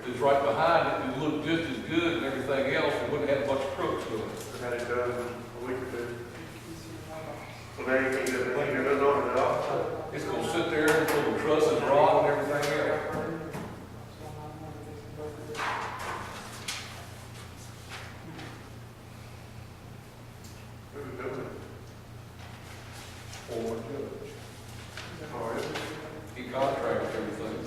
it's right behind it, it looked just as good and everything else, it wouldn't have a bunch of crooks to it. I had it done a week or two. So now you think that it doesn't order it off? It's gonna sit there until the trusses rot and everything else. Who's doing it? Or judge. Oh, is it? He contracts everything.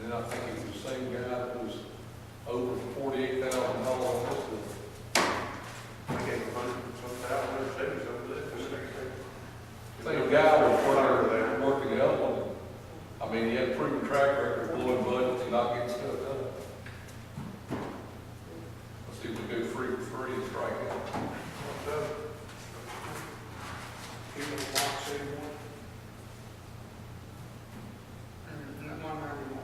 And then I think it was the same guy that was over $48,000 on this one. I gave him $100,000, $70,000 over this. Same guy was working the other one. I mean, he had a proven track record of blowing budgets and not getting stuff done. Let's see if we do 3 for 3 and strike out. What's up? People want to see one. 191.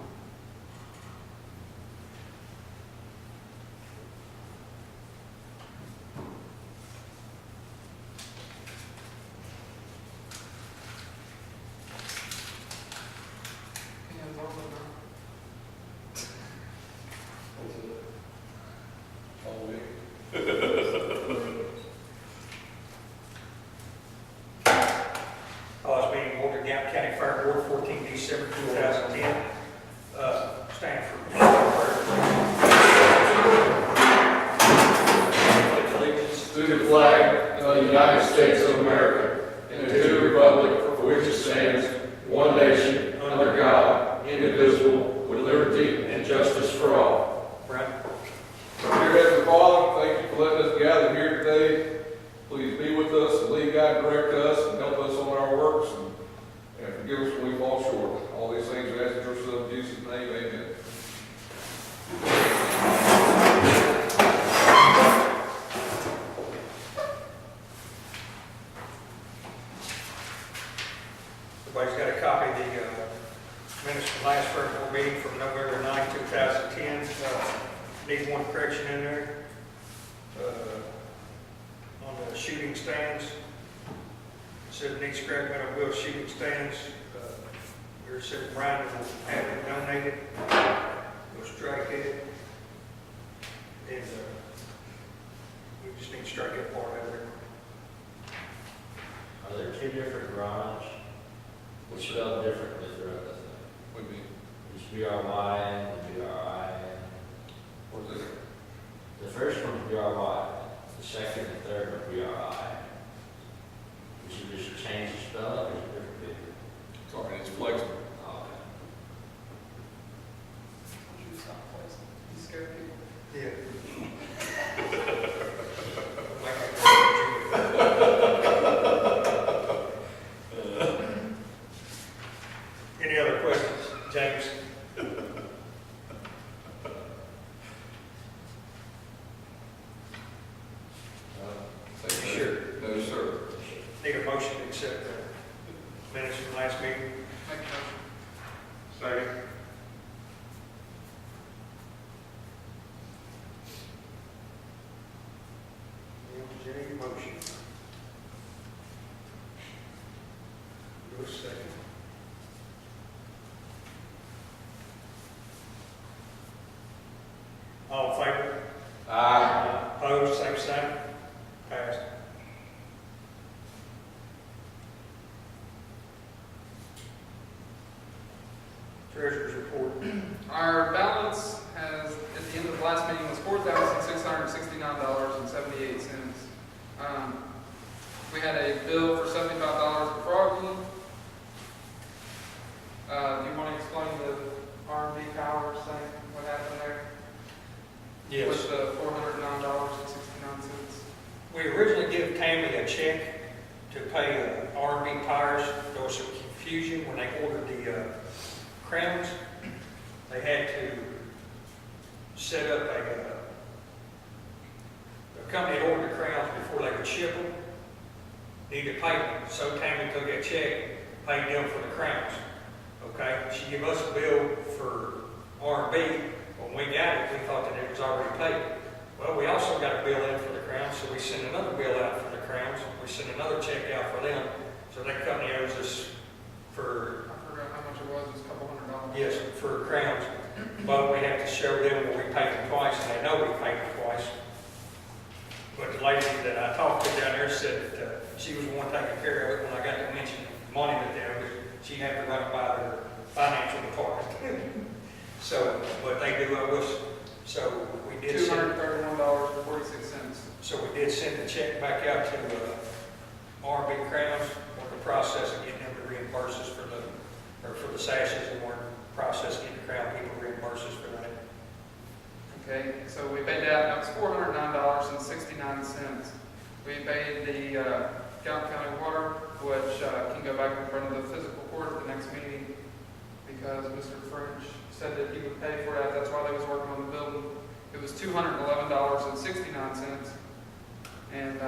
Hands over now. All week. Last meeting, Gallatin County Fire Board, 14 December 2010. Stand for allegiance to the flag of the United States of America and to the republic for which it stands, one nation, under God, indivisible, with liberty and justice for all. Brent. Dear Heavenly Father, thank you for letting us gather here today. Please be with us and lead, guide, direct us, and help us on our works, and forgive us when we fall short. All these things we ask in your Son, Jesus' name, amen. Everybody's got a copy of the minutes from last Fire Board meeting from November 9, 2010. Need one correction in there. On the shooting stands, it said it needs scrap metal wheel shooting stands. We were sitting Brian will have it donated. We'll strike it. And we just need to strike that part out of there. Are there two different garage? Which spelled differently throughout the thing? Would be, It's BRY and BRI. what is it? The first one's BRY, the second and third are BRI. We should just change the spelling or is it different people? Sorry, it's flexible. Oh, You scared people? Yeah. Any other questions, James? Say no. Sure. No, sir. Need a motion to accept the minutes from last meeting? Make a motion. Second. Any motion? Your second. All in favor? Aye. Opposed, same sign. Passed. Treasurer's report. Our balance has, at the end of the last meeting, was $4,669.78. We had a bill for $75 for frogging. Do you want to explain the R&B Towers thing, what happened there? Yes. With the $409.69. We originally gave Tammy a check to pay R&B Tires. There was some confusion when they ordered the crowns. They had to set up a company that ordered the crowns before they would ship them. Needed payment, so Tammy took that check, paid them for the crowns. Okay, she gave us a bill for R&B. When we got it, we thought that it was already paid. Well, we also got a bill in for the crowns, so we sent another bill out for the crowns. We sent another check out for them. So that company owes us for she was the one taking care of it when I got to mention money to them, but she had to run it by their financial department. So, but they do owe us, so we did send, $231.46. so we did send the check back out to, R&B Crowns, we're in the process of getting them to reimburse us for the sashes, and we're in the process of getting the Crown people to reimburse us for that. Okay, so we paid that was $409.69. We paid the Gallatin County Water, which can go back in front of the physical court at the next meeting, because Mr. French said that he would pay for that. That's why they was working on the building. It was $211.69, and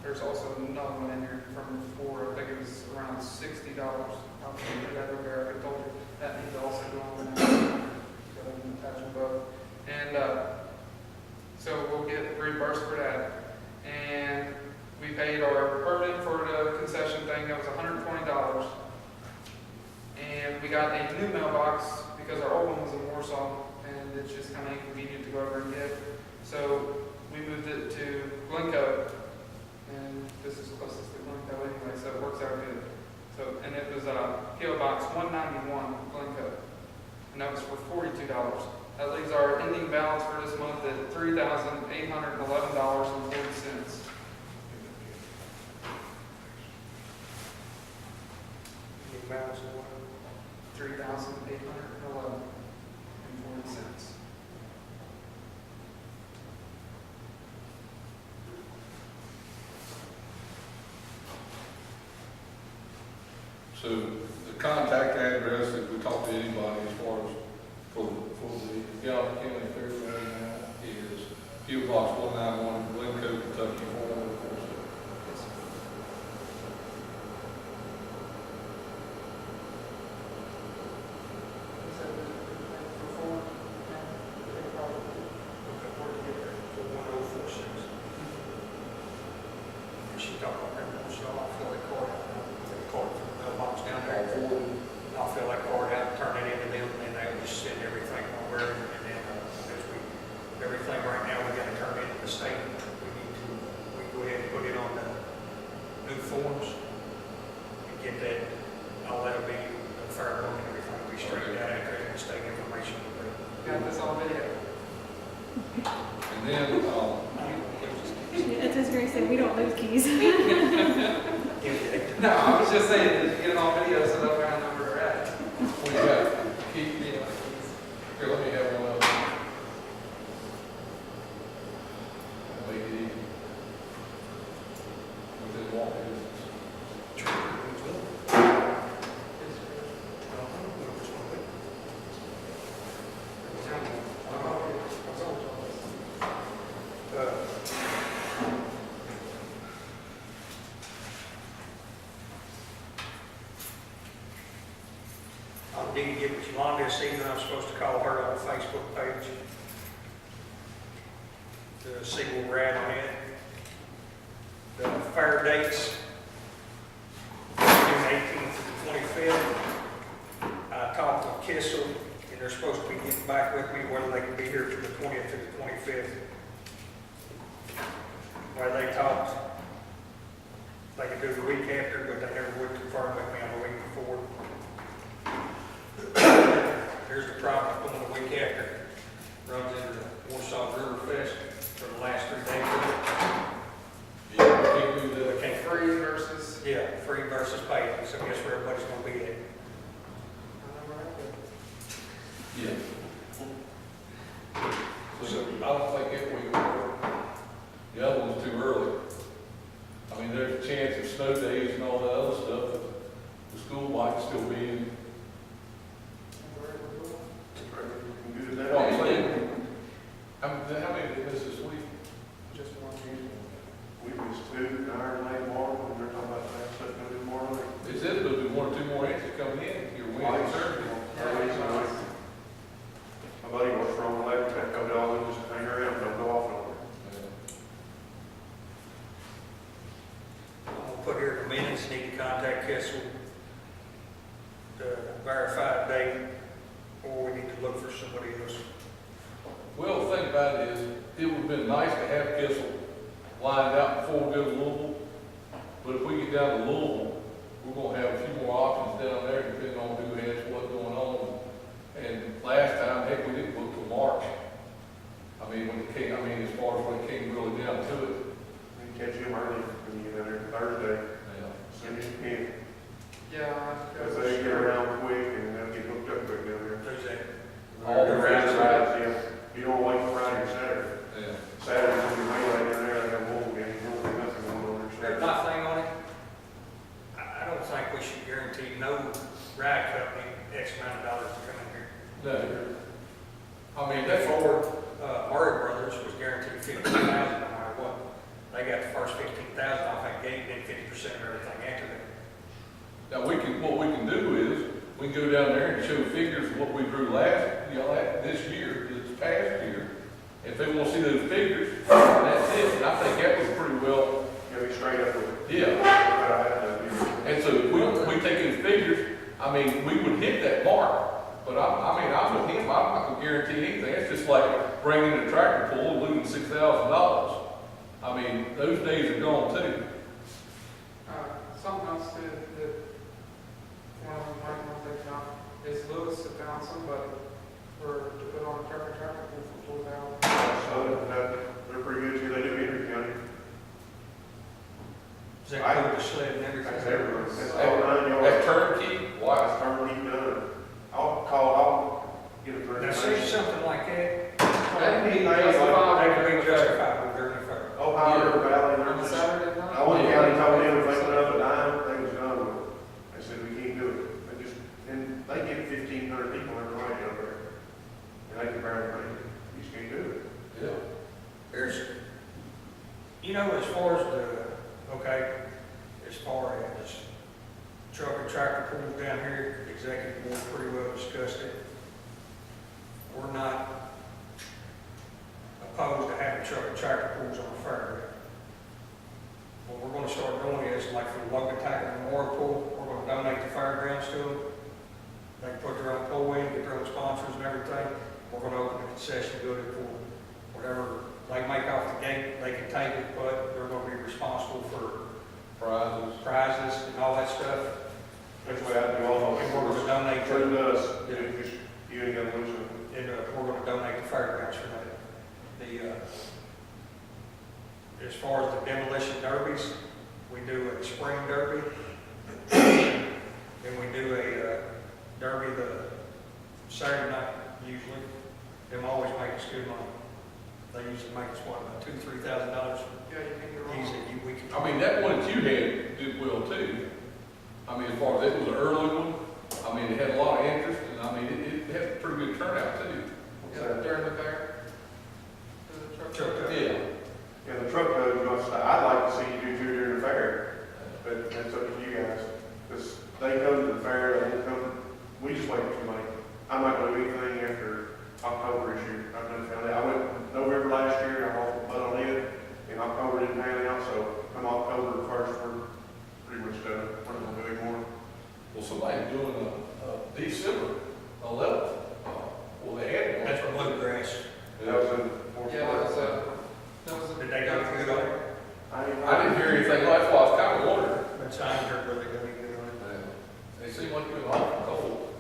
there's also another one in here from before. I think it was around $60. I'll put that over there. I told you that needs to also go on there. Go ahead and attach them both. And so we'll get reimbursed for that. And we paid our permit for the concession thing. That was $120. And we got a new mailbox because our old one was in Warsaw, and it's just kind of inconvenient to go over and get. So we moved it to Glencoe, and this is closest to Glencoe anyway, so it works out good. So, and it was PO Box 191, Glencoe, and that was for $42. That leaves our ending balance for this month at $3,811.40. Ending balance of what? $3,811.40. So the contact address, if we talk to anybody as far as for the Gallatin County Fairground now, is P.O. Box 191, Glencoe, Kentucky 414. She talked about that, so I'll fill that card out, the card from the mailbox down there. I'll fill that card out, turn it into them, and they'll just send everything over, and then, as everything right now, we gotta turn it to the state. We go ahead and put it on the new forms, and get that, all that'll be, the fair book and everything will be straightened out after the state information. Got this on video. And then, That's just Grace said, we don't lose keys. No, I was just saying, to get it on video so that we know where we're at. we got, keep, here, let me have one of them. Make it easy. Within walking distance. I did get with Yolanda this evening, I'm supposed to call her on the Facebook page to see where we're at on it. The fair dates, June 18th to the 25th. I talked to Kissel, and they're supposed to be getting back with me whether they can be here from the 20th to the 25th. Where they talked, they could do the week after, but they never would confirm with me on the week before. Here's the problem, going the week after, runs into the Warsaw River Fest for the last 3 days of it. Yeah, we can't do We that. can't, Free versus. yeah, free versus paid, so guess where everybody's gonna be at? Yeah. So I don't think it will work. The other one's too early. I mean, there's a chance of snow days and all that other stuff, but the school might still be in. Good Well, I'm as saying, how many did this week? Just one meeting. We was two, Iron Lake Water, and they're talking about that stuff gonna do more like. They said there'll be 1 or 2 more inches coming in here Wednesday, Thursday. My buddy works for on the electric, that comes all in, just hang around, don't go off on I'm gonna put here in the minutes, need to contact Kessel to verify a date, or we need to look for somebody else. Well, the thing about it is, it would've been nice to have Kissel lined out before we go to Louisville, But if we get down to Louisville, we're gonna have a few more options down there depending on who has what's going on. And last time, heck, we didn't book till March. I mean, when it came, as far as when it came really down to it. You can catch him early when you get down there Thursday, Yeah. as soon as you can. Yeah. Because they get around quick and they'll get hooked up quick down there. Who's that? All the rides, rides. yeah. You don't wait for Friday or Saturday. Yeah. Saturday's gonna be melee down there, they got a bull game, you don't have nothing going on there. My thing on it, I don't think we should guarantee no ride company X amount of dollars to come in here. No. I mean, that's all. Murray Brothers was guaranteed $15,000 no matter what. They got the first $15,000 off that gate, then 50% of everything after that. Now, what we can do is, we can go down there and show figures of what we drew this year, this past year. If they wanna see those figures, that's it. And I think that was pretty well, Gotta be straight up with it. yeah. But I have to And so if we take those figures, I mean, we would hit that mark. But I'm with him, I'm not gonna guarantee anything. It's just like bringing a tractor pull and losing $6,000. I mean, those days are gone too. Something else that one of them might want to take out is Lewis had found somebody to put on a tractor pull for $4,000. So they're pretty good too, they do Henry County. Is that cover the sled and everything? That's everywhere. That's all 9 yards. That's turnkey, why? That's turnkey done. I'll get a Now, see something like that, That can be that justified could be justified during the fair. Ohio River Valley, on they're a just, Saturday night. Owen County told them if they put up a dime, they was done with it. They said, we can't do it. And they get 1,500 people every night out there. And they can barely make it. You just can't do it. Yeah. There's, as far as as far as truck and tractor pulls down here, the executive board pretty well discussed it. We're not opposed to having truck and tractor pulls on the fair. What we're gonna start doing is, like for the Logan Tackle Memorial Pool, we're gonna donate the fairgrounds to them. They can put their own pool in, get their own sponsors and everything. We're gonna open a concession building for whatever they make off the gate, they can take it, but they're gonna be responsible for prizes and all that stuff. That's the way I do all of And it. we're gonna donate to True to us. Yeah. You ain't got to lose it. And we're gonna donate the fairgrounds for that. As far as the demolition derbies, we do a spring derby. And we do a derby the Saturday night usually. Them always make us good money. They usually make us, about $2,000 to $3,000 Yeah, you can't get wrong. easy. We can. I mean, that one that you had did well too. I mean, as far as it was an early one, I mean, it had a lot of interest, and I mean, it had a pretty good turnout too. Yeah, during the fair. The truck. Truck. Yeah. Yeah, the truck road, I'd like to see you do two during the fair, but that's up to you guys. Because they come to the fair, they don't come, we just wait for money. I'm not gonna do anything after October this year. I've done found out. I went November last year, I walked the butt on it, and October didn't pan out, so come October 1st, we're pretty much done. We're not gonna do any more. Well, somebody's doing a December 11th. Well, they had one. That's for bluegrass. And that was in fourth Yeah, quarter. that was Did they go good on it? I I didn't hear anything, that's why I was kind of wondering. But I ain't heard where they go good on it. They seem like it was awful cold.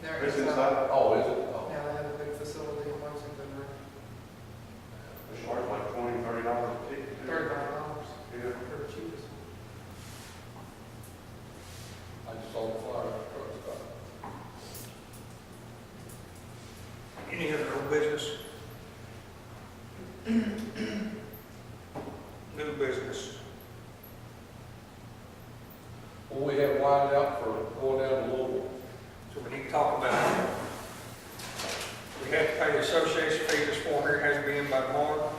There It's is, inside. Oh, is it? Oh. yeah, they have a big facility in Lexington, The charge like $20, $30 a ticket. too. $35 Yeah. for the cheapest. I just saw the flyer. Any other old business? New business. Well, we have lined out for going down to Louisville. So we need to talk about it. We have to pay the association fee this form here, has to be in by tomorrow.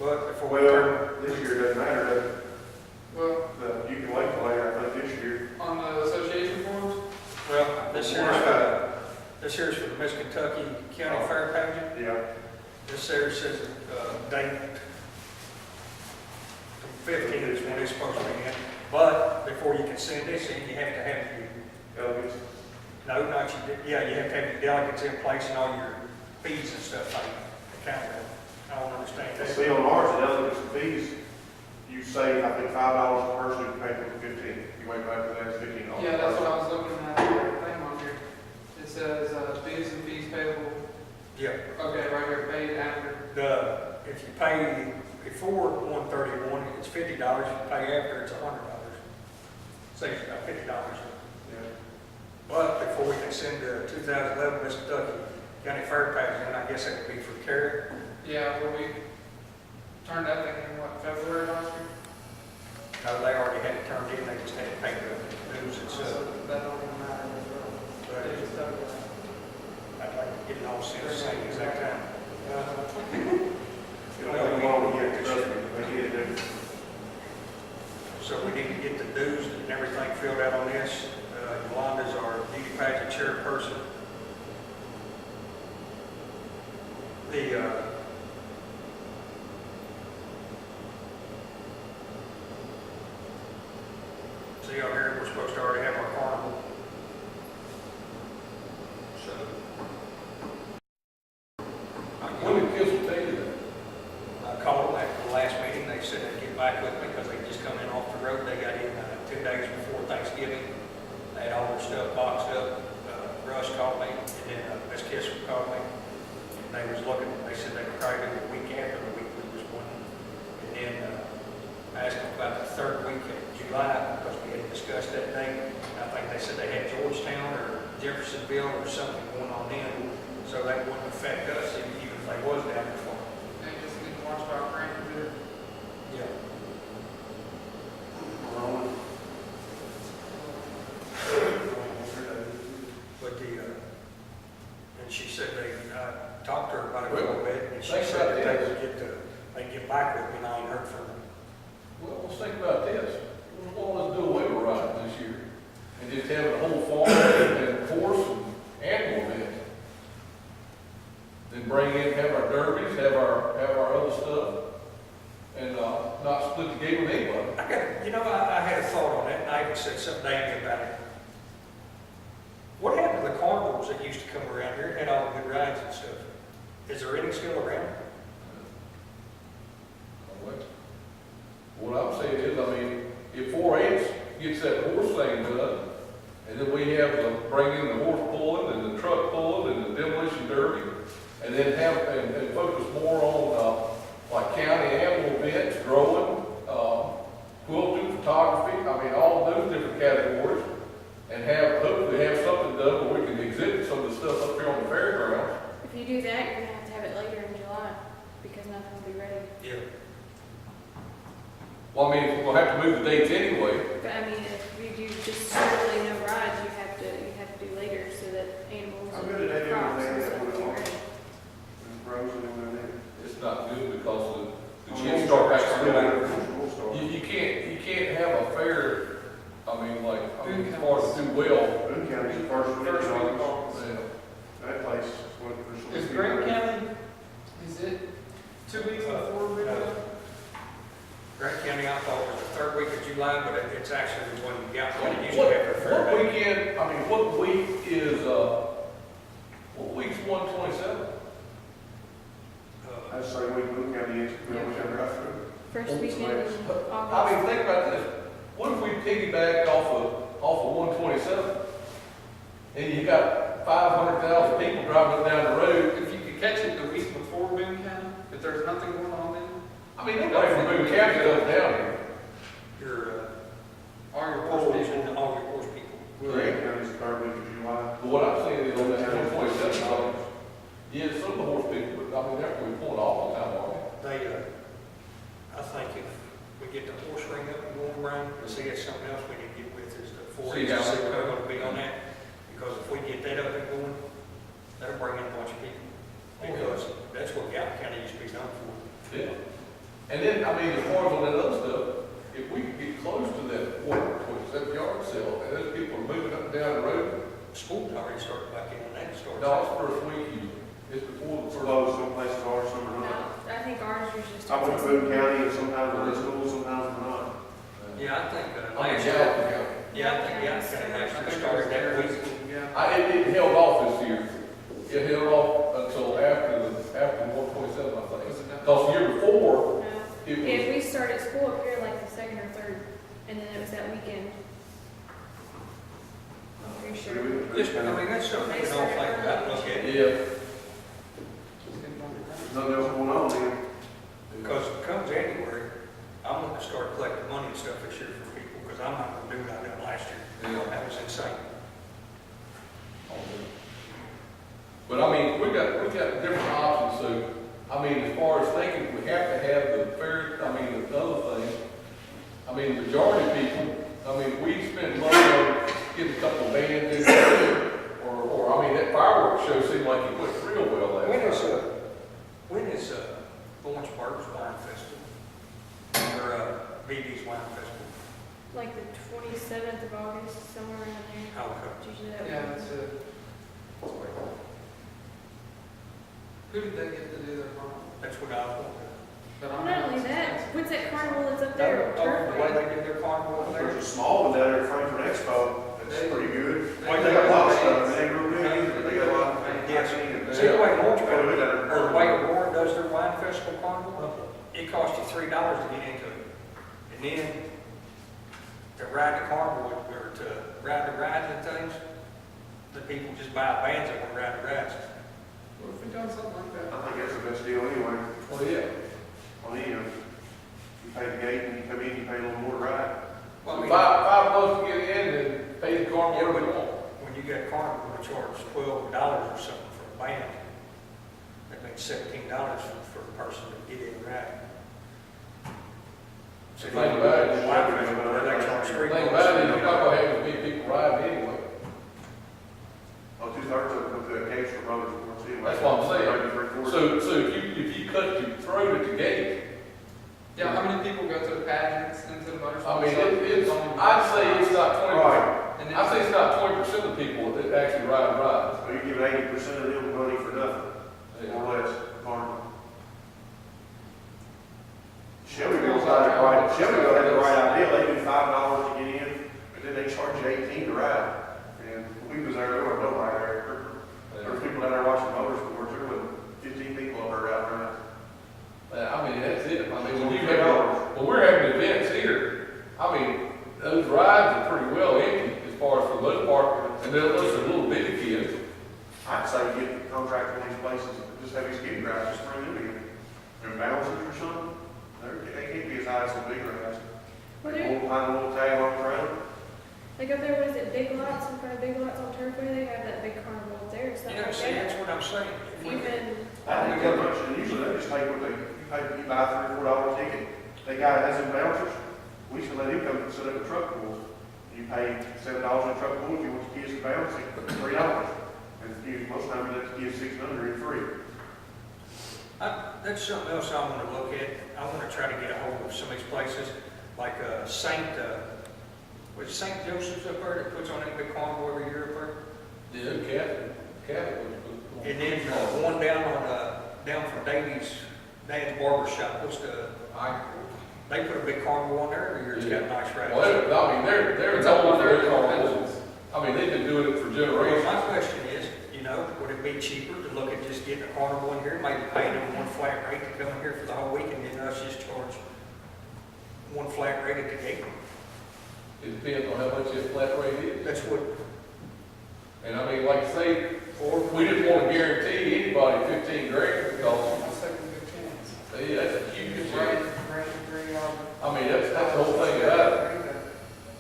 But before we turn, Well, this year doesn't matter, does it? Well, You can wait till later, I think, this year. on the association forms, well, this here's for the Miss Kentucky County Fair pageant. Yeah. This here says, date, 15 is when it's supposed to be in. But before you can send this in, you have to have your, Delegates. no, not you, yeah, you have to have your delegates in place and all your fees and stuff like that. I don't understand Well, that. see, on ours, the delegates and fees, you save, I think, $5 per person, you pay for 15. You wait back to that, it's $15. Yeah, that's what I was looking at, the thing on here. It says, dues and fees payable, Yeah, okay, right here, paid after. if you pay before 131, it's $50, if you pay after, it's $100. Saves you about $50. Yeah. But before we can send the 2011 Miss Kentucky County Fair Pass in, I guess that would be for Carrie. Yeah, well, we turned that thing in, what, February last year? No, they already had it turned in, they just had to pay the dues and So stuff. that don't even matter, But they just done it. I'd like to get it all sent the same exact time. It'll take a while to get, trust me, they get it done. So we need to get the dues and everything filled out on this. Yolanda's our beauty pageant chairperson. See out here, we're supposed to already have our carnival. So. When did Kissel tell you that? I called them after the last meeting, they said they'd get back with me because they just come in off the road, they got in 2 days before Thanksgiving. They had all their stuff boxed up, Rush called me, and then Miss Kissel called me, and they was looking, they said they could probably do the week after the week we was going. And then I asked them about the third week of July, because we had discussed that date. I think they said they had Georgetown or Jeffersonville or something going on then, so that wouldn't affect us even if they was down there for them. They just need to watch about grant bid. Yeah. But and she said I talked to her about it a little bit, and she Thanks said about that this. they'd get back with me, and I ain't heard from them. Well, let's think about this. We want to do away with riding this year and just have a whole farm and horse and animal event. Then bring in, have our derbies, have our other stuff, and not split the game with anybody. I had a thought on that, and I even said something to Amy about it. What happened to the carnivals that used to come around here and had all the good rides and stuff? Is there any still around? What I'm saying is, I mean, if 4-H gets that horse thing done, and then we have to bring in the horse pulling and the truck pulling and the demolition derby, and then and focus more on like county animal events, growing, quilting, photography, I mean, all those different categories, and hopefully have something done where we can exhibit some of the stuff up here on the fairgrounds. If you do that, you're gonna have to have it later in July, because nothing will be ready. Yeah. Well, I mean, we'll have to move the dates anyway. But I mean, if you do just strictly no rides, you have to do later so that animals How and good are they doing crops there and that stuff would will be want? ready. Rose and all that. It's not good because the Oh, kids yeah. start back Still to out school. of school. You can't have a fair, Boone as far as do well. Boone County's the first week First of week of August. August. Yeah. That place went for some. Is Grant County, is it 2 weeks before we go? Grant County, I thought was the third week of July, but it's actually when Gallatin used to What, have their fair. what weekend, I mean, what week is, what week's 127? That's the same week Boone County is, we always have right through. First weekend in I August. mean, think about this. What if we piggyback off of 127? And you got 500,000 people driving up down the road. If you could catch it the week before Boone County, if there's nothing going on then, I mean, nobody from Boone County goes down here. Your all your horse horse people people. and all your horse people. Grant County's the third week of July. But what I'm saying is on that 127, yeah, some of the horse people, but I mean, they're going to be pulling off on time, aren't They, I think if we get the horse ring up and going around, and see if something else we need to get with is the 4-H, See how see they what they're go. gonna be on that. Because if we get that up and going, that'll bring in a bunch of people. Because that's what Gallatin County used to be known for. they? Yeah. And then, I mean, as far as on that other stuff, if we can get close to that 127 yard sale, and those people are moving up and down the road, School's already started back in, and that starts. no, it's first week usually. It's before the It's first. closed, some places are, some are No, not. I think ours usually I starts. went to Boone County and sometimes we're in school, sometimes we're not. Yeah, I think, I mean, last year, Gallatin County. yeah, I think Gallatin County I actually think started that there's, week. yeah. It held off this year. It held off until after the 127, I think. Was it that? Because the year before, No. It was, If we start at school up here like the second or third, and then it was that weekend. I'm pretty sure. Just, I mean, that's something we can all think about, look at, yeah, Nothing else going on then. because come January, I'm gonna start collecting money and stuff this year for people, because I'm not gonna do what I done last year. Yeah. That was insane. but I mean, we got different options, so, I mean, as far as thinking, we have to have the fair, I mean, the other thing, I mean, the majority of people, I mean, we spend money on getting a couple of bands in there, or, I mean, that fireworks show seemed like it went real well last When is, night. Lawrenceburg's Wine Festival? Or, BB's Wine Festival? Like the 27th of August, somewhere around there. How come? It's usually that Yeah, week. that's it. Who did they get to do their farm? That's what I was wondering. But Well, I'm not only that, what's that carnival that's up there? Oh, the way Turfway? they did their carnival over there? There's a small one down there at Frankfurt Expo, that's pretty good. Why They got a lot of stuff, it ain't real big either, they got a lot of. Yes. and- See the way Lawrenceburg, Quite a bit down there. or the way Warren does their wine festival carnival, it costs you $3 to get into it. And then to ride the carnival, or to ride the rides and things, the people just buy bands that want to ride the rides. What if we done something like that? I think that's the best deal anyway, Well, yeah, on him. You pay the gate and you come in, you pay a little more to ride. Well, I so mean, $5 to get in and pay the car yeah, whatever but you want. when you get carnival, they charge $12 or something for a band. That makes $17 for a person to get in and ride. So Think about it. Wine festival, where they charge The $3. thing about it is, you're not gonna have as many people riding anyway. Oh, 2/3 of them come to that case for motorsports anyway. That's what I'm saying. Maybe 3/4. So if you cut your throat at the gate, Yeah, how many people go to the pageants and to the motorsports? I mean, I'd say it's not 20%. Right, And then- I'd say it's not 20% of the people that actually ride rides. so you're giving 80% of them money for nothing, more or less, carnival. Shelbyville's got it right, Shelbyville had the right idea, they do $5 to get in, but then they charge you 18 to ride. And we was there, there was nobody there. There was people down there watching motorsports, there was 15 people over there out there. I mean, that's it. I mean, when we're having events here, I mean, those rides are pretty well empty as far as for the most part, and then unless they're little bitty kids. I'd say get a contract on these places, just have these skid rides, just bring them in. And bouncers or something, they can't be as high as some big rides. Well, there, Find a little tag on the trailer. like up there, what is it, Big Lots, in front of Big Lots on Turfway, they have that big carnival up there, You stuff know, like see, that's that. what I'm saying. If we could- Even, I think that much, and usually they just take what they, you buy a $3 or $4 ticket. They got, has them bouncers, we used to let him come and set up the truck pools. You pay $7 in the truck pool, if you want your kids to bounce, it's $3. And most times you let the kids 600 in free. That's something else I want to look at. I want to try to get a hold of some of these places, like St. Joseph's up there that puts on that big carnival every year up there. Yeah, Catholic. And then one down from Davy's dad's barber shop. They put a big carnival on there every year. It's got nice rides. Well, I mean, they're It's all known for their over. carnivals. I mean, they've been doing it for Well, generations. my question is, would it be cheaper to look at just getting a carnival in here, maybe paying them one flat rate to come in here for the whole week, and then us just charge one flat rate at the gate? It depends on how much this flat rate is. That's what, And I mean, like I say, we didn't want to guarantee anybody 15 grand because, I'll take a good chance. see, that's a huge It's chance. raining 3 hours. I mean, that's the whole thing about it.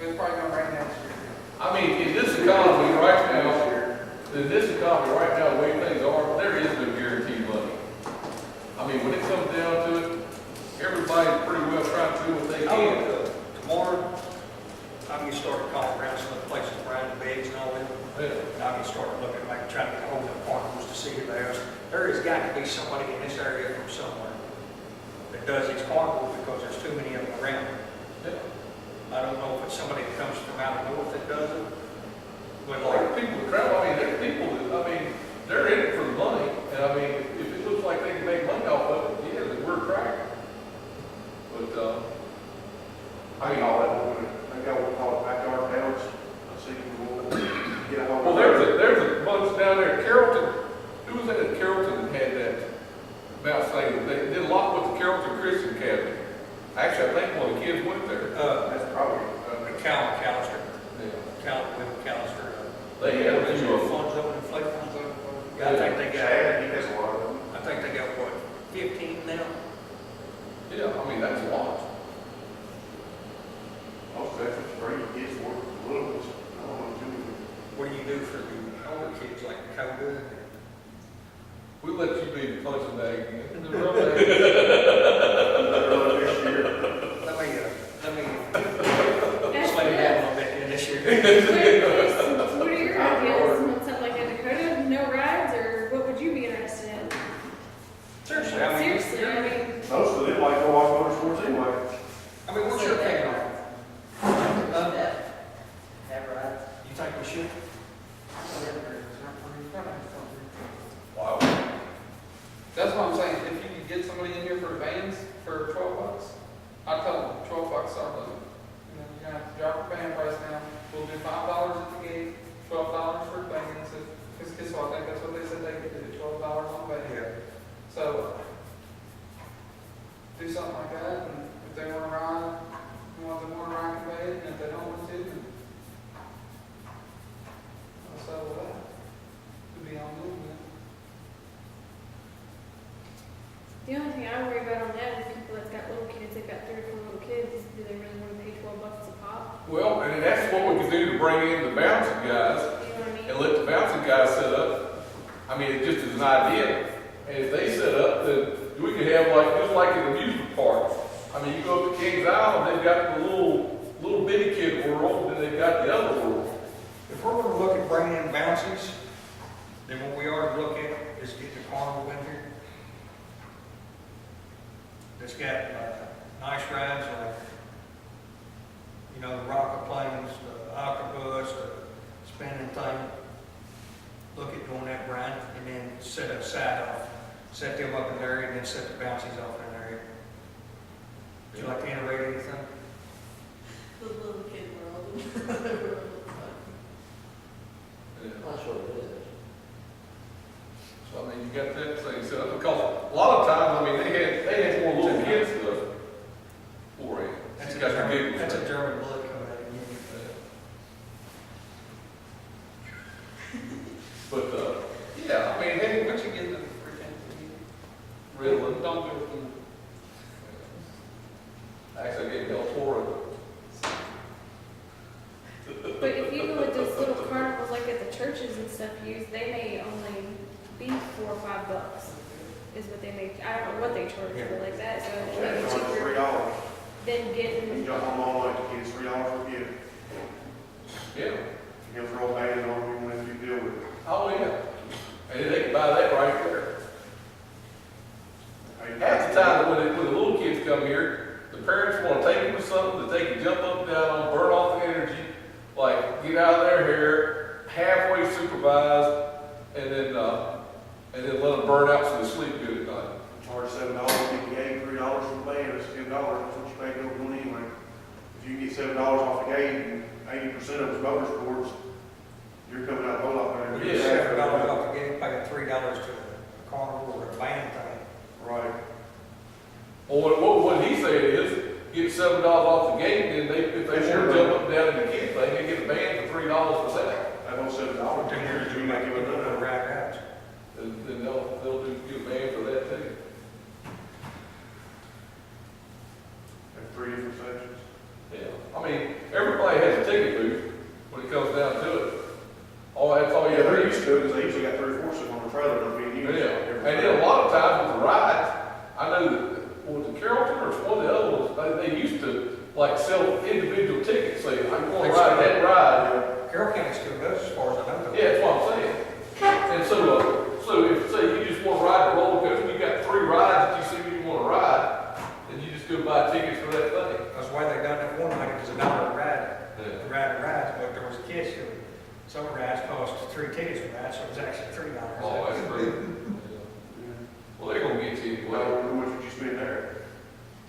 It's probably gonna rain next year. I mean, in this economy right now, the way things are, there is no guaranteed money. I mean, when it comes down to it, everybody's pretty well trying to do what they oh, can. tomorrow, I'm gonna start calling around some of the places around the bags and all that. Yeah. I'm gonna start looking, maybe trying to get hold of the carnivals to see who they are. There has got to be somebody in this area from somewhere that does these carnivals because there's too many of them around. Yeah. I don't know if it's somebody that comes from out of the north that does it, but Like like, people that travel, I mean, there's people that, I mean, they're in it for the money. And I mean, if it looks like they can make money off of it, yeah, then we're cracking. But, I call that one, I got what we call it backyard bounce. I see people get a hold of. well, there's a bunch down there, Carrollton, who was that at Carrollton that had that bounce thing? They did a lot with the Carrollton Christian Academy. you do for the older kids, like Dakota? We'll let you be the punching bag again. And the real thing, Early this year. Let me That's slow good. down a little bit in this year. What are your ideas on something like a Dakota? No rides, or what would you be interested in? Seriously, I mean. Seriously, I mean, Most of them like to watch motorsports anyway. I mean, what's your opinion on it? Have rides. You think we should? Wow. that's what I'm saying, if you could get somebody in here for the bands for $12, I'd tell them $12 our limit. You know, you're gonna have to drop your band price down, we'll do $5 at the gate, $12 for the bands, because I think that's what they said they could do, $12 on band. Yeah. So, do something like that, and if they wanna ride, can pay it, and if they don't want to, then I'll settle that. To be on them, then. the only thing I worry about on that is people that's got little kids, they've got 3 or 4 little kids, do they really want to pay $12 a pop? Well, and that's what we could do to bring in the bouncing guys You know what I mean? and let the bouncing guys set up. I mean, it just is an idea. And if they set up, then we could have like, just like an amusement park. I mean, you go up to Kings Island, they've got the little bitty kid world, and then they've got the other world. If we're gonna look at bringing in bouncies, then what we ought to look at is getting a carnival in here. That's got nice rides like, you know, the rocket planes, the octopus, the spinning thing. Look at doing that, Brian, and then set a side off, set them up in there, and then set the bouncies off in an area. Would you like to iterate anything? The little kid world. That's what it is. So, I mean, you got that thing set up, because a lot of times, I mean, they had more little kids stuff for it. That's a Got your German, giggles. that's a German blood coming out of you. But, yeah, I mean, hey, Once you get them freaking, Ritalin, don't do it. Then. actually getting Del Toro. But if you go with those little carnivals like at the churches and stuff use, they may only be $4 or $5, is what they make. I don't know what they charge for like that, so it may be Charge cheaper $3. than You getting. jump on all night, you get $3 for a kid. Yeah. You can throw a band on you when you deal with it. Oh, yeah. And they can buy that right there. Half the time when the little kids come here, the parents want to take them to something that they can jump up and down on, burn off the energy, like get out of their hair, halfway supervised, and then let them burn out so they sleep good at night. Charge $7 for the gate, $3 for the band, it's $10, that's what you pay to go anyway. If you can get $7 off the gate, and 80% of it's motorsports, you're coming out a whole lot better. We just $7 off the gate, paying $3 to a carnival or a band thing. Right. Well, what he said is, get $7 off the gate, and then if they want to jump up and down in the kid thing, they get a band for $3 for that. That whole $7, Then years, you you make make it it a another. ride out. And then they'll get a band for that too. Have 3 different sections. Yeah. I mean, everybody has a ticket booth when it comes down to it. That's all you Yeah, have to they're do. used to it, because they usually got 3 or 4 sitting on the trailer, they're being used. Yeah, and then a lot of times with the rides, I know that, was it Carrollton or one of the other ones, they used to like sell individual tickets, say, I'm going to ride that ride. Carroll County still goes as far as I know. Yeah, that's what I'm saying. And so if, say, you just want to ride the roller coaster, you got 3 rides that you see you want to ride, and you just go buy tickets for that thing. That's why they done it one night, it was $1 a ride. Yeah. The ride rides, but there was a catch to it. Some rides cost 3 tickets for that, so it was actually $3. Oh, that's great. Well, they're gonna get you Well, anyway. how much would you spend there?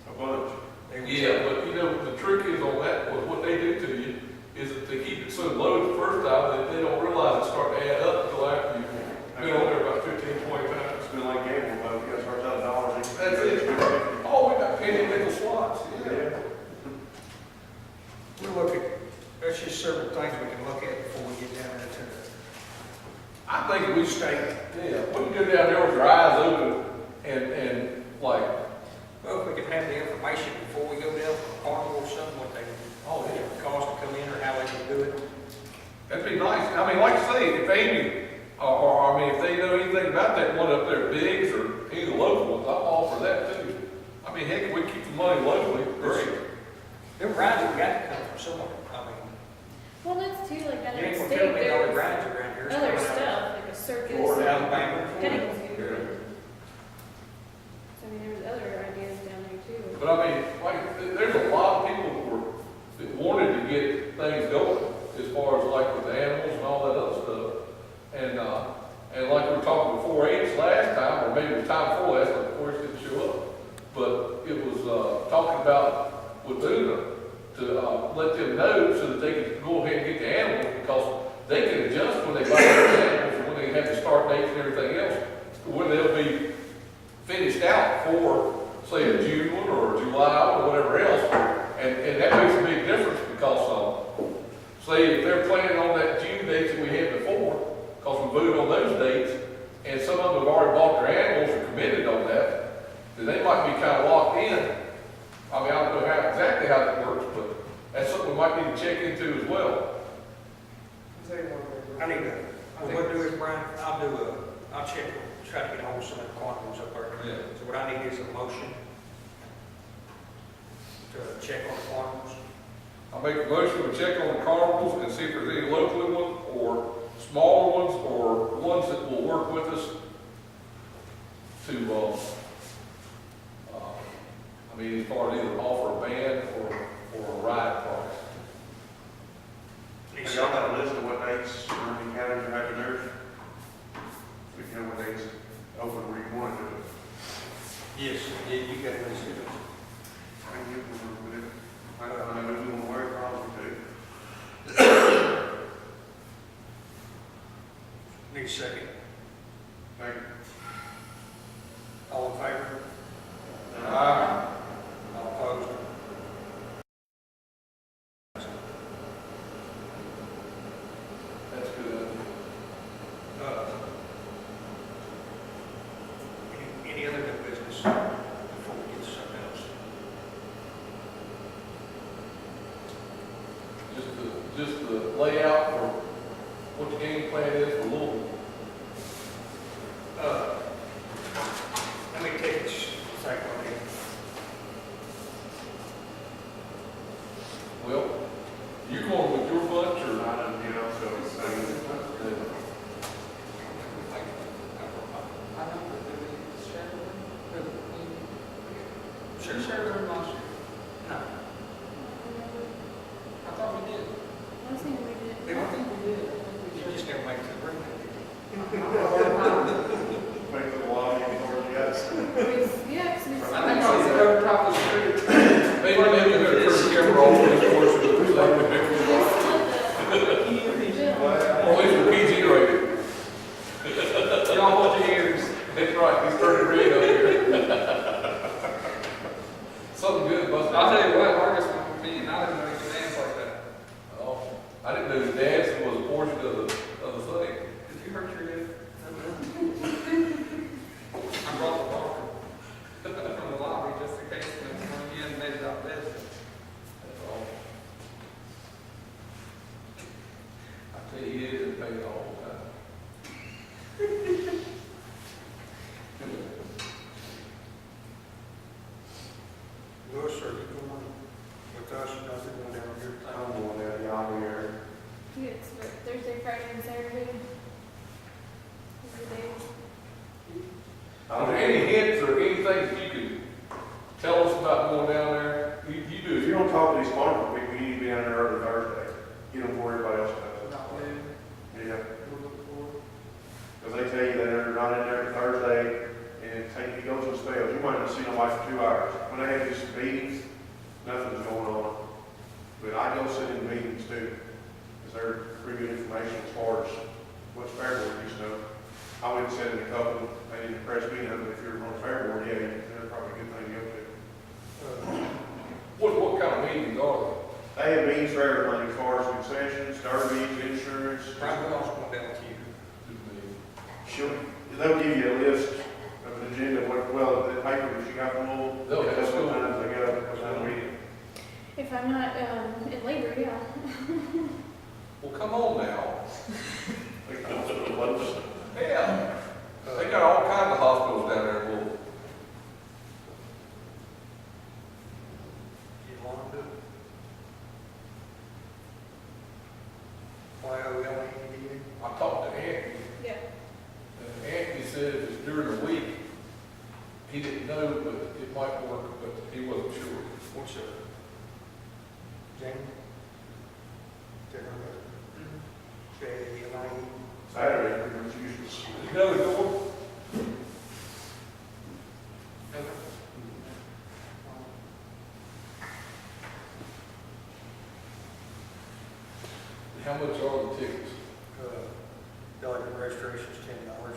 A bunch. They would Yeah, but you know, the trick is on that, what they do to you, is that they keep it so low the first time that they don't realize it's starting to add up until after you've been on there about 15, 20 times. It's been like gambling, but you gotta start out $1. That's it. Oh, we got penny nickel slots, yeah. Yeah. We'll look at, there's just several things we can look at before we get down into it. I think we stay, yeah, we can go down there with our eyes open and like, Well, if we can have the information before we go down for a carnival or something, what they, oh, yeah. cost to come in or how they can do it. That'd be nice. I mean, like I say, if Amy, I mean, if they know anything about that one up there, Biggs, or any of the local ones, I'm all for that too. I mean, heck, if we keep the money locally, great. Them rides have got to come from somewhere. I mean, Well, that's too, like, down you in ain't the gonna tell state, me all the there's rides around here. other stuff, like a circus. Florida, Alabama. Petting Yeah. zoo. So, I mean, there's other ideas down there too. But I mean, like, there's a lot of people that wanted to get things going, as far as like with the animals and all that other stuff. And like we were talking before H last time, or maybe the time before last, but of course didn't show up. But it was, talking about with Una, to, let them know so that they can go ahead and get the animals, because they can adjust when they buy the animals, and when they have the start dates and everything else, to where they'll be finished out for, say, a June one or a July one or whatever else. And that makes a big difference, because, say, if they're planning on that June dates that we had before, because we voted on those dates, and some of them have already bought their animals or committed on that, then they might be kind of locked in. I mean, I don't know exactly how that works, but that's something we might need to check into as well. I need to, what we'll do is, Brian, I'll check, try to get hold of some of the carnivals up there. Yeah. So what I need is a motion to check on the carnivals. I'll make a motion to check on the carnivals and see if there's any local ones, or smaller ones, or ones that will work with us to, I mean, as far as either offer a band or a ride price. Need Have y'all some- got a list of what dates or any counties are having theirs? We know what dates open where you want to do it. Yes, you got it. I can get them with it. I don't know if we want to wear it, probably do. Need a second. Thank you. All in favor? Aye. All opposed? That's good. Uh, any other new business before we get to something else? Just the layout for what the game plan is for Louisville. Let me take this second one here. Well, you going with your bunch or I don't, you know, so, I mean, I know that they did the Sheridan, Sure. Sheridan last year. No. I thought we did. I was thinking we did. I think we did. You just never make it to the ring. make the law, you can order yes. Yeah, 'cause we. I think I was over top of the street. maybe we're going to turn the camera off for this portion of the We split Or at least we're PG rated. Y'all hold your ears. That's right, he's turning red up here. Something good must I'll tell you what, Marcus went with me, and I didn't know you could dance like that. Oh, I didn't know the dancing was a portion of the thing. Did you hurt your head? I brought the walker from the lobby just in case there was one again made it out dead. That's all. I tell you, he is in pain all the time. Louis, are you going with us? Nothing going down here? I'm going down y'all here. Yeah, it's Thursday, Friday, and Saturday. Every day. Are there any hints or anything that you can tell us about going down there? You If do. you don't talk to these farmers, we need to be down there early Thursday. You don't worry about else does. Not when, Yeah, we'll look for. because they tell you that they're not in there Thursday, and it goes in spells. You might not see nobody for 2 hours. When they have these meetings, nothing's going on. But I go sit in meetings too, because they're pretty good information as far as what's fair board used to know. I went and sat in a couple, they didn't impress me, but if you're on fair board, yeah, they're probably a good thing to go to. What kind of meetings are They have meetings for everything, as far as concessions, derbies, insurance. Brian, we're also going down with you. She'll, they'll give you a list of an agenda, well, the paper that you got from them. They'll have That's school. what times they go, what time we. If I'm not in labor, yeah. Well, come on now. They come to the lunch. Yeah. They got all kinds of hospitals down there in Louisville. You want to do it? Why are we only in I talked to Anthony, Yeah. and Anthony said it was during the week. He didn't know, but it might work, but he wasn't sure. What's up? Jamie? Saturday, pretty much usual. You know the door? How much are the tickets? Gallatin registration's $10.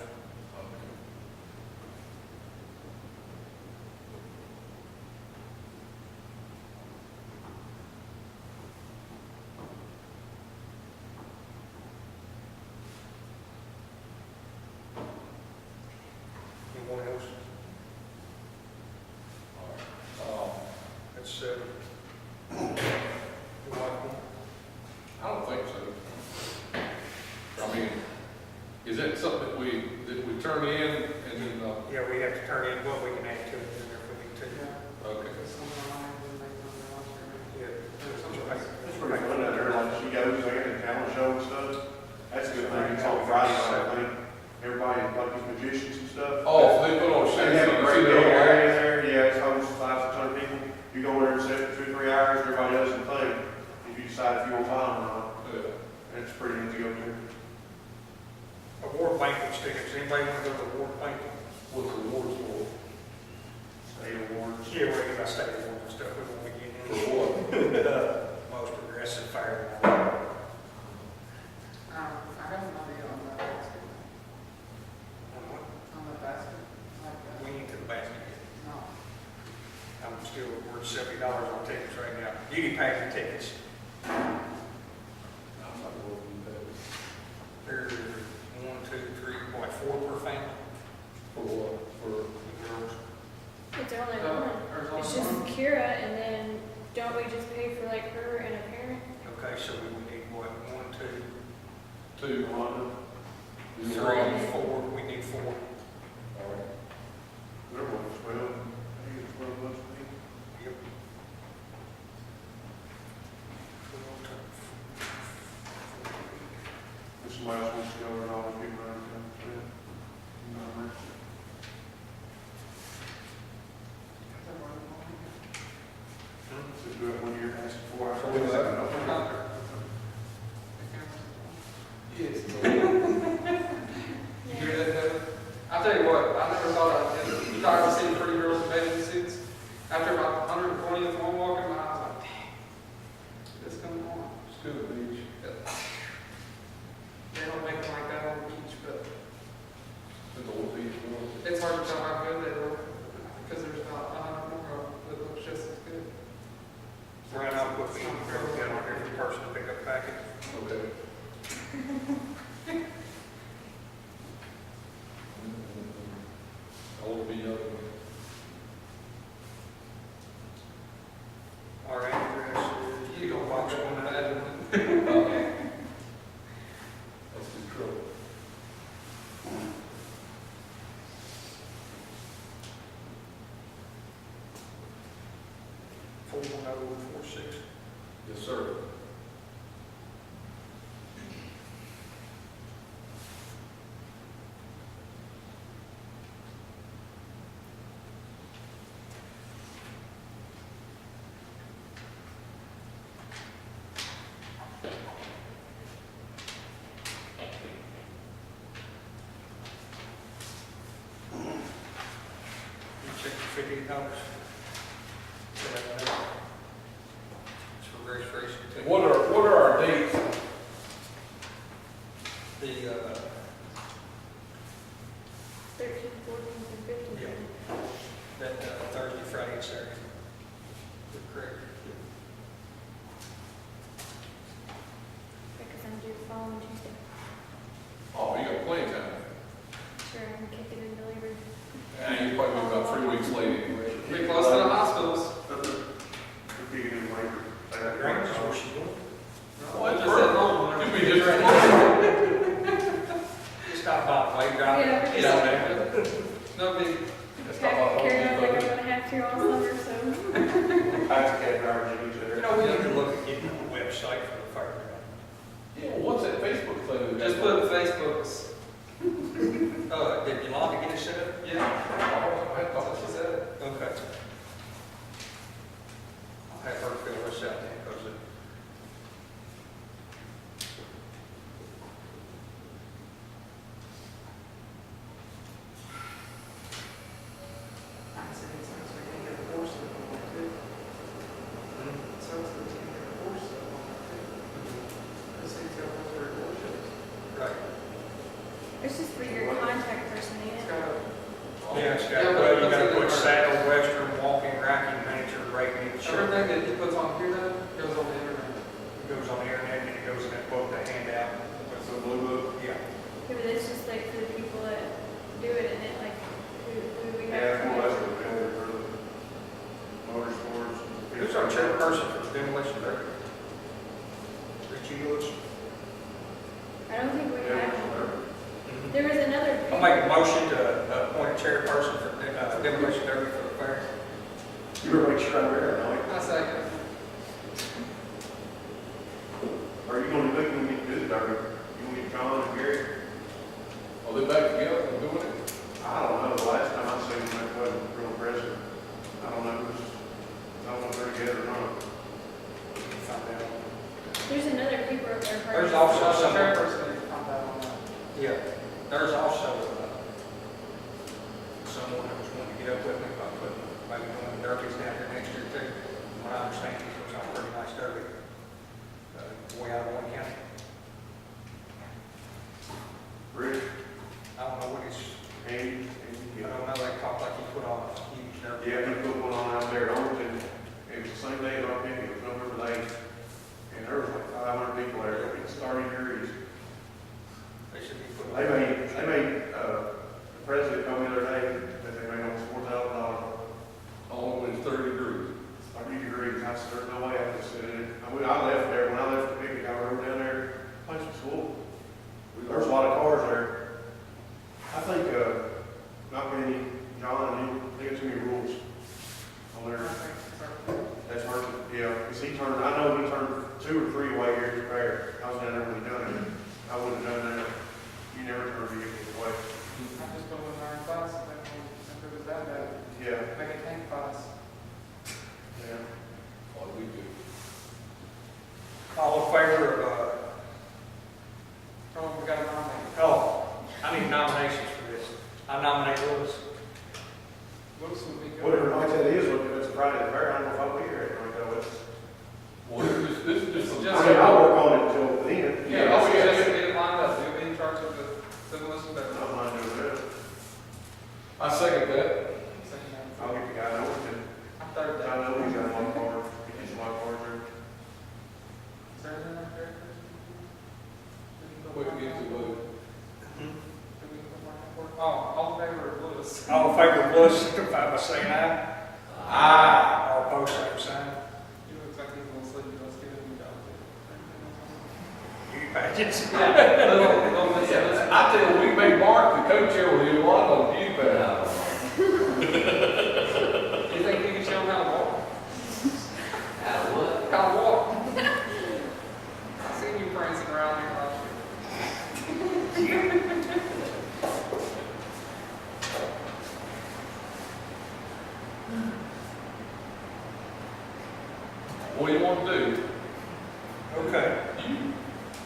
Anyone else? That's seven. You like one? I don't think so. I mean, is that something that we turn in and then, Yeah, we have to turn in what we can add to it in there if we need to. okay. It's pretty fun out there, like she goes, they got a talent show and stuff. That's a good thing, it's on Friday, I think. Everybody, like these magicians and stuff. Oh, so they put on a show. They have a you great see big their area in there, yeah, it's almost 500-600 people. You go in there and sit for 2 or 3 hours, everybody does their thing. If you decide if you want to buy them or not, Yeah. it's pretty neat to go to. Award banquet stickers, anybody want to go to award banquet? What's the awards for? State awards. Yeah, we're going to state awards and stuff, we won't be getting For into what? most progressive fire. I have an idea on that basket, on that basket, like that. We ain't to the basket yet. No. I'm still, we're $70 on tickets right now. Beauty pageant tickets, I'm not going to do they're 1, 2, 3, 4 per family. For what? For, The girls. It's only one. There's It's only just one. Kira, and then don't we just pay for like her and a parent? Okay, so we would need what, 1, 2, two. Rhonda, 3, 4, we need 4. All right. there was 12. I think it's 12 bucks a week. Yep. If somebody else wants to go, and all the people around town, yeah. You know what I mean? So do it when you're asking for it. So we have an open Yes. You hear that, Devin? I'll tell you what, I never thought you thought I'd seen pretty girls in bathing suits. After about 120th one walking by, I was like, dang, what's going on? It's to the beach. They don't make them like that on the beach, but To the old beach. it's hard to tell how good they look because there's about 100 more of them that looks just as good. Right now, put the broke down on every person to pick up package. Okay. I will be up. All right, address, You don't watch one of that. That's the trouble. 41046. Yes, sir. You check for $58. It's for registration. And what are our dates? The, 13, 14, and 15. Yeah. that Thursday, Friday, and Saturday. You're correct. Because I'm due the following Tuesday. Oh, you got plenty of time. Sure, I'm kicking in delivery. Yeah, you're probably about 3 weeks late anyway. Be close It's just for your contact person, ain't It's it? got a, Yeah, it's got, Yeah, but well, you it's gotta in put the- saddle, western, walking, racking, manager, rating, everything shirt. that he puts on here though, goes on the internet. It goes on the internet, and it goes in that book they hand out. That's the blue book. Yeah. Yeah, but it's just like for the people that do it and it like, who we have. Yeah, well, that's the vendor for the motorsports. Who's our chairperson for the demolition derby? Richie Lewis? I don't think we Yeah, have one. sure. There was another. I'll make a motion to appoint a chairperson for the demolition derby for the fair. You better make sure I'm there, Alex. I second. Are you gonna do it when you do the derby? You want to get John and Gary? Are they back together and doing it? I don't know, the last time I seen them, it wasn't real impressive. I don't know if they're together or not. Find out. There's another paper up there. There's Harvey. also The some, chairperson needs to contact on that. yeah, there's also someone that was wanting to get up with me about putting, maybe doing the derbies down here next year too. From what I understand, he's putting on a pretty nice derby. Way out of one county. Rick, I don't know what his, Andy, I don't know, they talk like he put on a huge derby. yeah, he put one on out there at Overton. It was the same day as our picnic, it was November the 8th. And there was like 500 people there, it was 30 degrees. They should be putting. The president told me the other day that they made almost $4,000. Only when it's 30 degrees. 30 degrees, I said, there's no way I could sit in it. I left there, when I left the picnic, I rode down there, the place was full. There's a lot of cars there. I think, not many, John, they got too many rules on there. That's hard, yeah, because I know he turned 2 or 3 away here at the fair. I was down there when he done it. I wouldn't have done that. You never turn vehicles away. I just put one in our class, and if it was that bad, Yeah, make it tank class. yeah. What do we do? All in favor of, Oh, we got a nominate. I need nominations for this. I nominate Lewis. Looks would be good. Whatever night that is, look, if it's a Friday at the fair, I don't know if I'll be here every night though. Well, this is just. Just- I mean, I'll work on it until then. Yeah, oh, yeah. Just get it lined up, you'll be in charge of the demolition, I but. don't mind doing that. I second that. I'll get the guy to work it. I third I that. know he's got a lot of cars, he gets a lot of cars there. Is there anything up there? Quick, get to vote. Oh, all in favor of Lewis? All in favor of Lewis, signify by saying aye. Aye. All opposed, same sign. You look like he's gonna sleep, let's give him a job. You badges. I tell you, we made Mark the co-chair with you a lot on you, but. You think you can show him how to walk? What? How to walk? I seen you prancing around here last year. What do you want to do? Okay.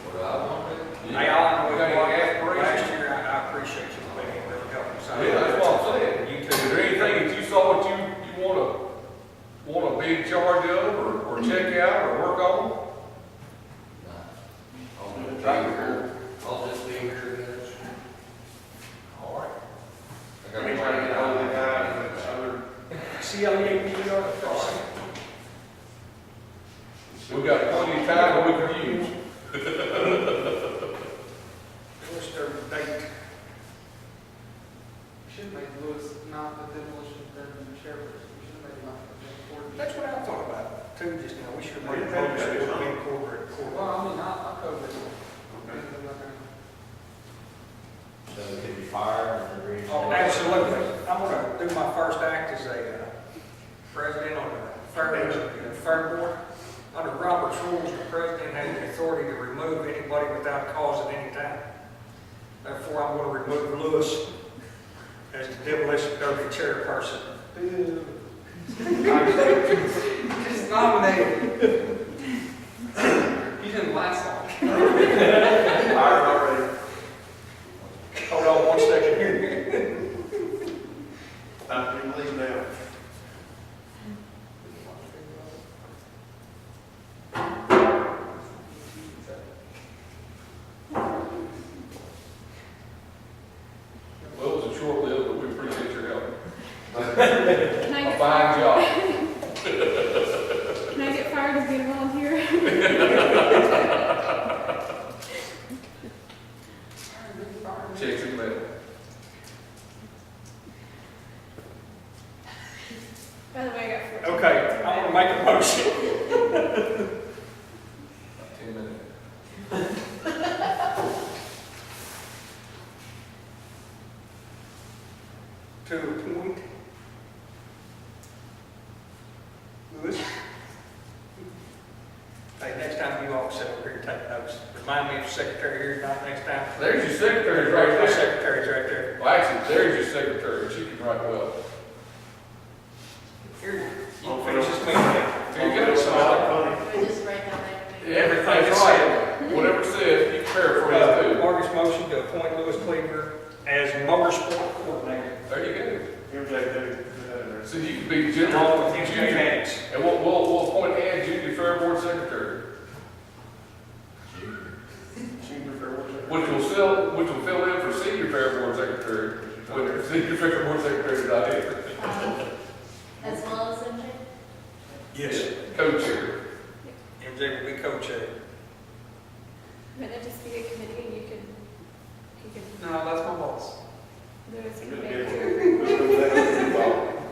What do I want to do? Hey, Alan, we Okay, got aspirations. last year, I appreciate you being really helping us out. Yeah, that's what I'm saying. You Is too. there anything that you saw that you want to be in charge of, or check out, or work on? I'll just be here, guys. All right. I Let me try to get hold of the guy and the other. See how you are? We got plenty of time that we can use. What's their date? We should make Lewis not the demolition derby chairperson, we should make him not the coordinator. That's what I thought about too just now. We should Well, make you a think motion that is to not- incorporate. Well, I mean, I'll cover it. Okay. I'm not gonna- So it could be fire and the reason. Oh, absolutely. I'm gonna do my first act as a president on the fair board. Under Robert's rules, the president has the authority to remove anybody without cause at any time. Therefore, I'm gonna remove Lewis as the demolition derby chairperson. Just nominated. He didn't last long. Fired already. Hold on one second here. Time to leave now. to appoint Lewis. Hey, next time you all sit over here and take notes, remind me of the secretary here tonight next time. There's your secretary right My there. secretary's right there. Well, actually, there's your secretary, she can write well. Here, you can finish this meeting. Here you go. It's not funny. We just write down that. Everything is That's right. Whatever it says, you can paraphrase too. Marcus motion to appoint Lewis Cleaver as motorsport coordinator. There you go. Here's that dude. So you can be junior, Along with him, junior, James. and we'll appoint Ann junior fair board secretary, Senior fair board secretary. which will fill in for senior fair board secretary, when senior fair board secretary is not here. As well as MJ? Yes. Co-chair. MJ will be co-chair. But it'd just be a committee and you could, No, that's my boss. Lewis You're could gonna make get it. one.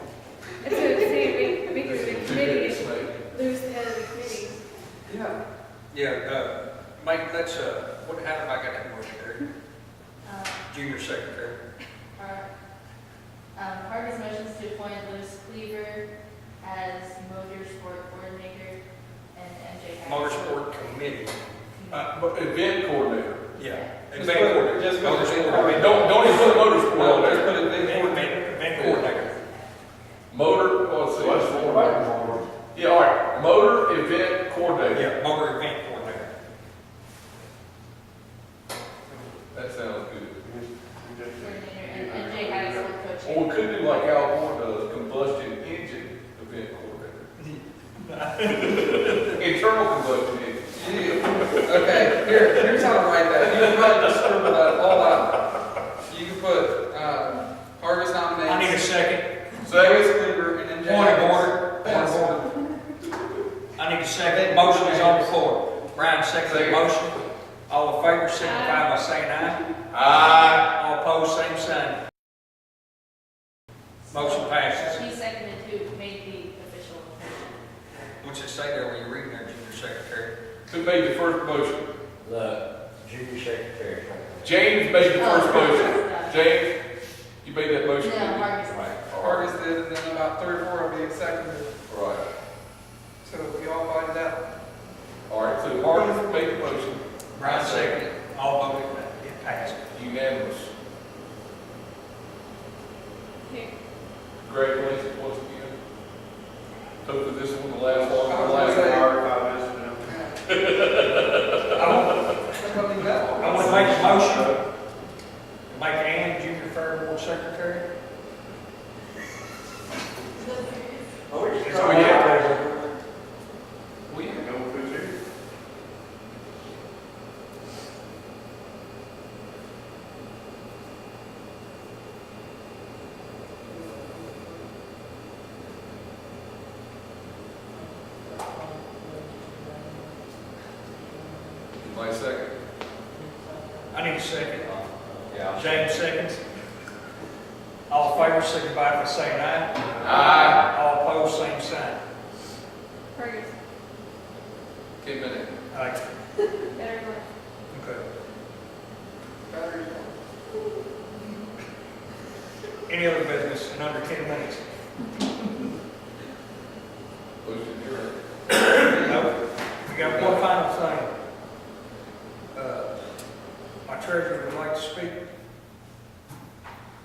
That's what I'm saying, make it a committee and Lewis the head of the committee. Yeah. Yeah, Mike, let's, how have I got that motion there? Uh, Junior secretary. Harvey's motions to appoint Lewis Cleaver as motorsport coordinator and MJ Harris. Motorsport committee. But event coordinator. Yeah. Just Event put- coordinator. just put Motorsport event coordinator. Don't even put motorsport on Just there. put it in for Event coordinator. Motor, let's see. What's more? Yeah, all right, motor event coordinator. Yeah, motor event coordinator. That sounds good. Coordinator and MJ Harris will co-chair. Or we could do like Al Gore does, combustion engine event coordinator. Internal combustion engine. Okay, here's how to write that. You can probably just scribble that all out. You can put, Harvey's nominates. I need a second. Lewis Cleaver and MJ. Point of Harris. order. Point Yes. of order. I need a second. Motion is on the floor. Brian, second the motion. All in favor, signify by saying aye. Aye. All opposed, same sign. Motion passes. She seconded who made the official. What's it say there when you're reading there, junior secretary? Who made the first motion? The junior secretary. James made the first Oh, motion. Harvey's James, you made that motion? No, didn't you? Harvey's. Right. Harvey's did, and then about 3 or 4 of you seconded. Right. So we all voted out. All right, so Harvey made the motion, Brian seconded. All voted, it passed. unanimous. Here. Congratulations once again. Hopefully this one will last long, I the was last gonna say- hour. 5 minutes now. I Somebody that long. want to make a motion to make Ann junior fair board secretary. Oh, yeah. We, Go with who's here. my second. I need a second. Yeah. James seconds. All in favor, signify by saying aye. Aye. All opposed, same sign. Fergus. 10 minutes. Aye. Better one. Okay. Battery's on. Any other business in under 10 minutes? Motion adjourned. No. We got one final thing. My treasurer would like to speak.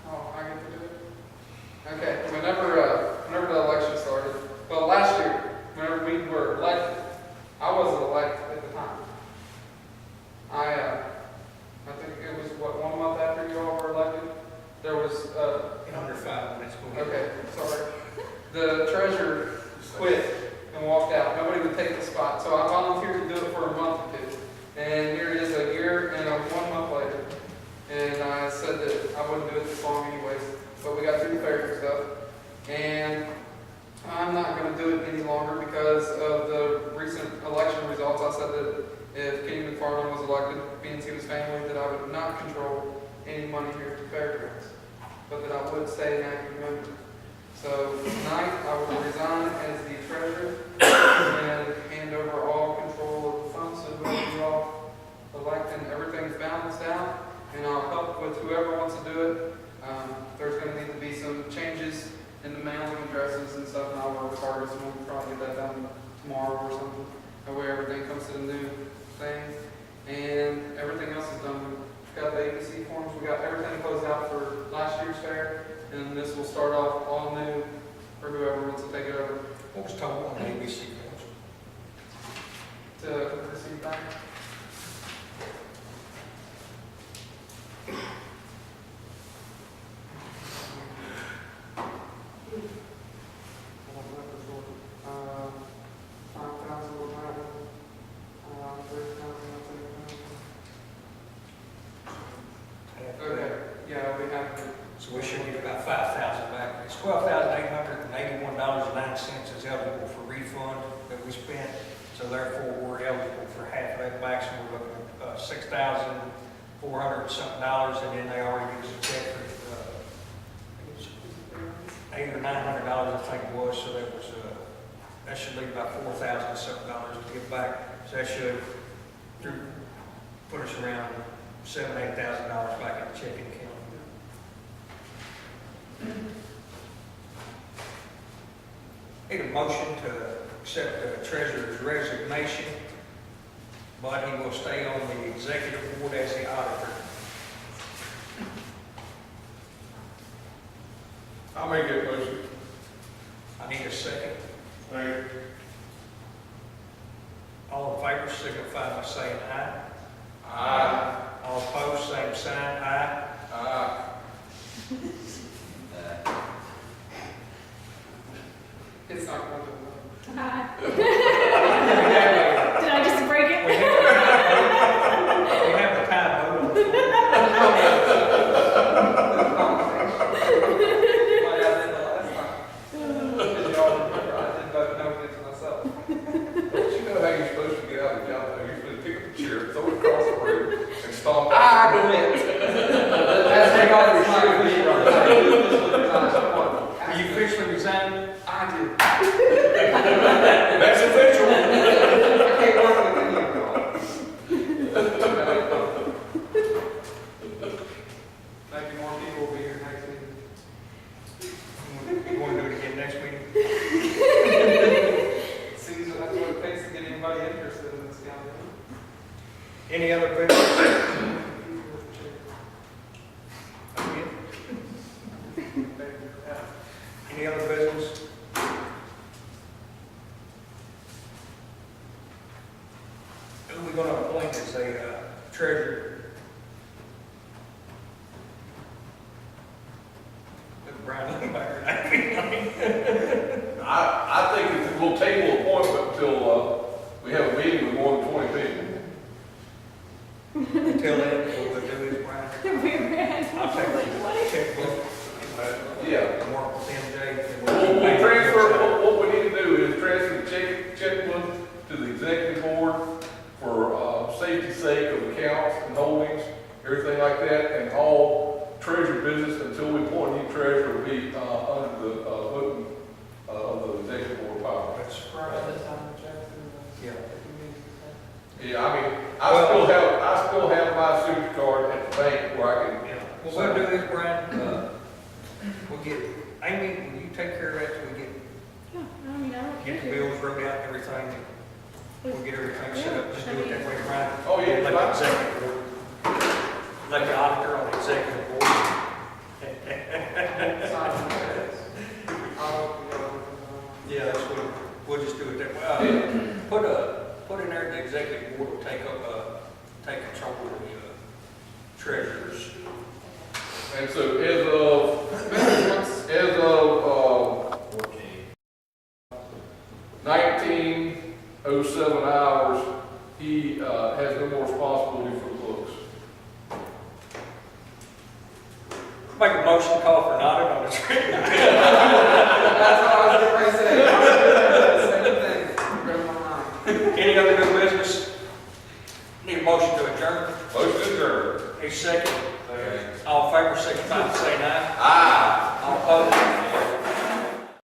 Oh, I get to do it? Okay, whenever the election started, well, last year, whenever we were elected, I wasn't elected at the time. I think it was, 1 month after you all were elected, there was, In under 5 minutes. Go ahead. okay, sorry. The treasurer quit and walked out. Nobody would take the spot, so I volunteered to do it for a month or 2. And here it is a year and 1 month later. And I said that I wouldn't do it this long anyways, but we got through the fair and stuff. And I'm not gonna do it any longer because of the recent election results. I said that if Kenny McFarland was elected, being he was family, that I would not control any money here at the fairgrounds, but that I would stay an active member. So tonight, I will resign as the treasurer and hand over all control of the funds to whoever you all elect, and everything's balanced out, and I'll help with whoever wants to do it. There's gonna need to be some changes in the mailing addresses and stuff, and I'll work hard, so we'll probably get that done tomorrow or something. That way everything comes to the new thing, and everything else is done. We've got the ABC forms, we got everything closed out for last year's fair, and this will start off all new for whoever wants to take it over What was total on the ABC forms? to receive back. Okay, yeah, we have to. So we should get about 5,000 back. It's $12,881.09 is eligible for refund that we spent. So therefore, we're eligible for half of that back. So we're looking at $6,400 something, and then they already used a check for $800 or $900, I think it was. So that was that should leave about $4,000 something to give back. So that should put us around $7,000, $8,000 back in the checking account. Need a motion to accept the treasurer's resignation, but he will stay on the executive board as the auditor. I'll make that motion. I need a second. Mayor, All in favor signify by saying aye. Aye. All opposed, same sign, aye. Aye. It's not going to. Did I just break it? We have the time vote on the floor. Don't you know how you're supposed to get out of the job? You're supposed to pick up a chair, throw it across the room, and stomp out. Are you officially resigning? I did. That's official. I can't work with any of y'all. Maybe more people will be here next meeting. You want to do it again next meeting? Seems that's what it takes to get anybody interested in this county. Any other business? Any other business? Who are we going to appoint as a treasurer? Look, Brian, look back I think that we'll table appointment until, we have a meeting with more than 20 people. Until then, what we'll do is, Brian, I'll take the checkbook. Yeah. And work with MJ. and We'll transfer, what we need to do is transfer the checkbook to the executive board for, safety's sake of accounts and holdings, everything like that, and all treasury business until we appoint a new treasurer will be, under the, voting, of the executive board power. That's Yeah. Yeah, I mean, I still have my signature card at the bank where I can. Yeah. What we'll do is, Brian, we'll get, Amy, will you take care of that till we get I mean, I don't get the care. bills wrote out and everything? We'll get everything set up, just do it that way, Brian. Oh, yeah. Let the executive board, let the auditor on the executive board. Yeah, that's what, we'll just do it that way. Put in there, the executive board will take control of the treasurers. And so as of 19:07 hours, he, has no more responsibility for the books. Make a motion to call for an audit on the treasurer. That's what I was getting ready to say. I was doing the same thing. Read my mind. Any other new business? Need a motion to adjourn? Motion adjourned. A second. All in favor, signify by saying aye. Aye. All opposed?